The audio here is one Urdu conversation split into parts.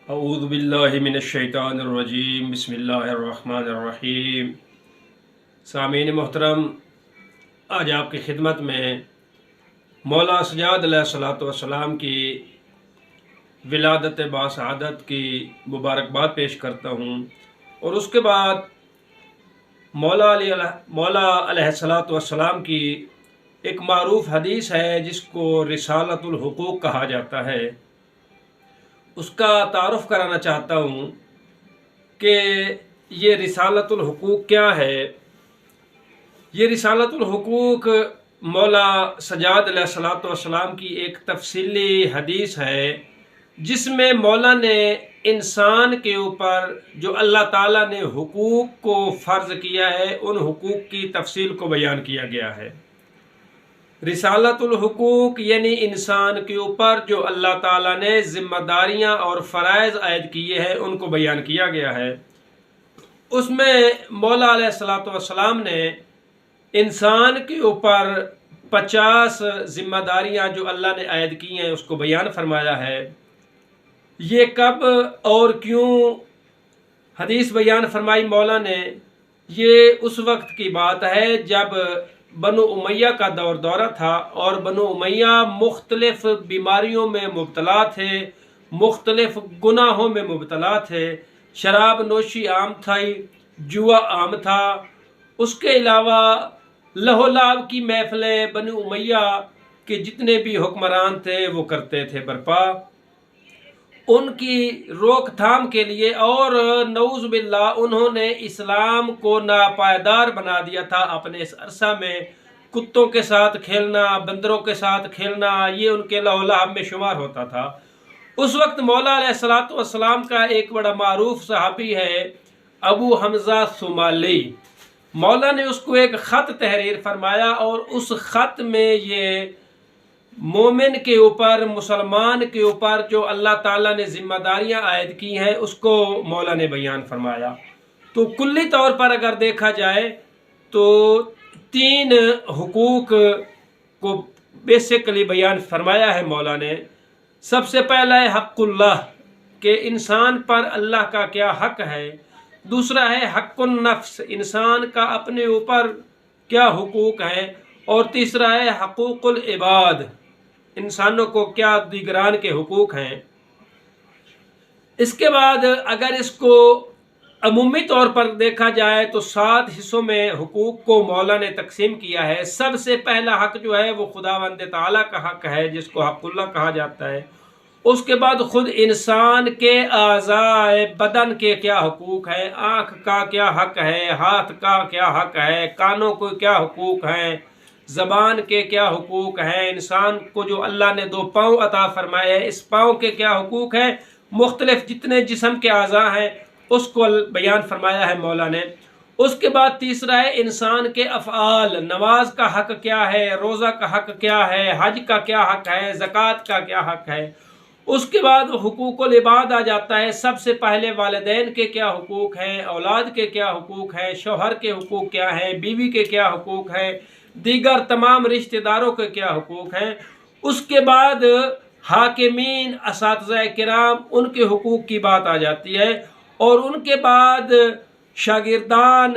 اعوذ باللہ من الشیطان الرجیم بسم اللہ الرحمن الرحیم۔ سامعین محترم، آج آپ کی خدمت میں مولا سجاد علیہ الصلوۃ والسلام کی ولادت باسعادت کی مبارکباد پیش کرتا ہوں، اور اس کے بعد مولا علیہ الصلوۃ والسلام کی ایک معروف حدیث ہے جس کو رسالۃ الحقوق کہا جاتا ہے، اس کا تعارف کرانا چاہتا ہوں کہ یہ رسالۃ الحقوق کیا ہے۔ یہ رسالۃ الحقوق مولا سجاد علیہ الصلوۃ والسلام کی ایک تفصیلی حدیث ہے جس میں مولا نے انسان کے اوپر جو اللہ تعالیٰ نے حقوق کو فرض کیا ہے ان حقوق کی تفصیل کو بیان کیا گیا ہے۔ رسالۃ الحقوق یعنی انسان کے اوپر جو اللہ تعالیٰ نے ذمہ داریاں اور فرائض عائد کیے ہیں ان کو بیان کیا گیا ہے۔ اس میں مولا علیہ الصلوۃ والسلام نے انسان کے اوپر 50 ذمہ داریاں جو اللہ نے عائد کی ہیں اس کو بیان فرمایا ہے۔ یہ کب اور کیوں حدیث بیان فرمائی مولا نے، یہ اس وقت کی بات ہے جب بنو امیہ کا دورہ تھا اور بنو امیہ مختلف بیماریوں میں مبتلا تھے، مختلف گناہوں میں مبتلا تھے۔ شراب نوشی عام تھی، جوا عام تھا، اس کے علاوہ لہو لعب کی محفلیں بنو امیہ کے جتنے بھی حکمران تھے وہ کرتے تھے برپا۔ ان کی روک تھام کے لیے اور نعوذ باللہ انہوں نے اسلام کو ناپائیدار بنا دیا تھا۔ اپنے اس عرصہ میں کتوں کے ساتھ کھیلنا، بندروں کے ساتھ کھیلنا، یہ ان کے لہو لعب میں شمار ہوتا تھا۔ اس وقت مولا علیہ الصلوۃ والسلام کا ایک بڑا معروف صحابی ہے ابو حمزہ ثمالی۔ مولا نے اس کو ایک خط تحریر فرمایا اور اس خط میں یہ مومن کے اوپر، مسلمان کے اوپر جو اللہ تعالیٰ نے ذمہ داریاں عائد کی ہیں اس کو مولا نے بیان فرمایا۔ تو کلی طور پر اگر دیکھا جائے تو 3 حقوق کو بیسیکلی بیان فرمایا ہے مولا نے۔ سب سے پہلا ہے حق اللہ، کہ انسان پر اللہ کا کیا حق ہے۔ دوسرا ہے حق النفس، انسان کا اپنے اوپر کیا حقوق ہیں۔ اور تیسرا ہے حقوق العباد، انسانوں کو کیا دیگران کے حقوق ہیں۔ اس کے بعد اگر اس کو عمومی طور پر دیکھا جائے تو 7 حصوں میں حقوق کو مولا نے تقسیم کیا ہے۔ سب سے پہلا حق جو ہے وہ خداوند تعالیٰ کا حق ہے جس کو حق اللہ کہا جاتا ہے۔ اس کے بعد خود انسان کے اعضاء بدن کے کیا حقوق ہیں، آنکھ کا کیا حق ہے، ہاتھ کا کیا حق ہے، کانوں کو کیا حقوق ہیں، زبان کے کیا حقوق ہیں، انسان کو جو اللہ نے 2 پاؤں عطا فرمائے ہیں اس پاؤں کے کیا حقوق ہیں، مختلف جتنے جسم کے اعضاء ہیں اس کو بیان فرمایا ہے مولا نے۔ اس کے بعد تیسرا ہے انسان کے افعال، نماز کا حق کیا ہے، روزہ کا حق کیا ہے، حج کا کیا حق ہے، زکوٰۃ کا کیا حق ہے۔ اس کے بعد حقوق العباد آ جاتا ہے۔ سب سے پہلے والدین کے کیا حقوق ہیں، اولاد کے کیا حقوق ہیں، شوہر کے حقوق کیا ہیں، بیوی کے کیا حقوق ہیں، دیگر تمام رشتہ داروں کے کیا حقوق ہیں۔ اس کے بعد حاکمین، اساتذہ کرام، ان کے حقوق کی بات آ جاتی ہے، اور ان کے بعد شاگردان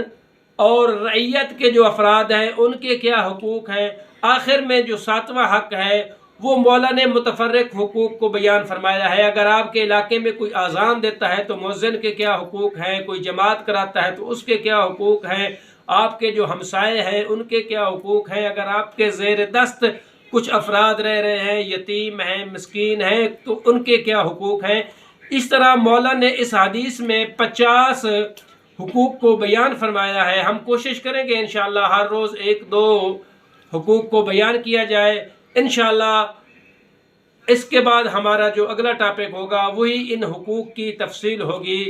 اور رعیت کے جو افراد ہیں ان کے کیا حقوق ہیں۔ آخر میں جو 7واں حق ہے وہ مولا نے متفرق حقوق کو بیان فرمایا ہے۔ اگر آپ کے علاقے میں کوئی اذان دیتا ہے تو مؤذن کے کیا حقوق ہیں، کوئی جماعت کراتا ہے تو اس کے کیا حقوق ہیں، آپ کے جو ہمسائے ہیں ان کے کیا حقوق ہیں، اگر آپ کے زیر دست کچھ افراد رہ رہے ہیں، یتیم ہیں، مسکین ہیں، تو ان کے کیا حقوق ہیں۔ اس طرح مولا نے اس حدیث میں 50 حقوق کو بیان فرمایا ہے۔ ہم کوشش کریں گے انشاءاللہ ہر روز 1-2 حقوق کو بیان کیا جائے انشاءاللہ۔ اس کے بعد ہمارا جو اگلا ٹاپک ہوگا وہی ان حقوق کی تفصیل ہوگی،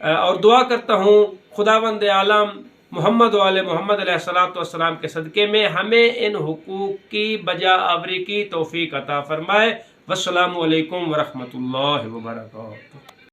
اور دعا کرتا ہوں خداوند عالم محمد و آل محمد علیہ الصلوۃ والسلام کے صدقے میں ہمیں ان حقوق کی بجا آوری کی توفیق عطا فرمائے۔ والسلام علیکم ورحمۃ اللہ وبرکاتہ۔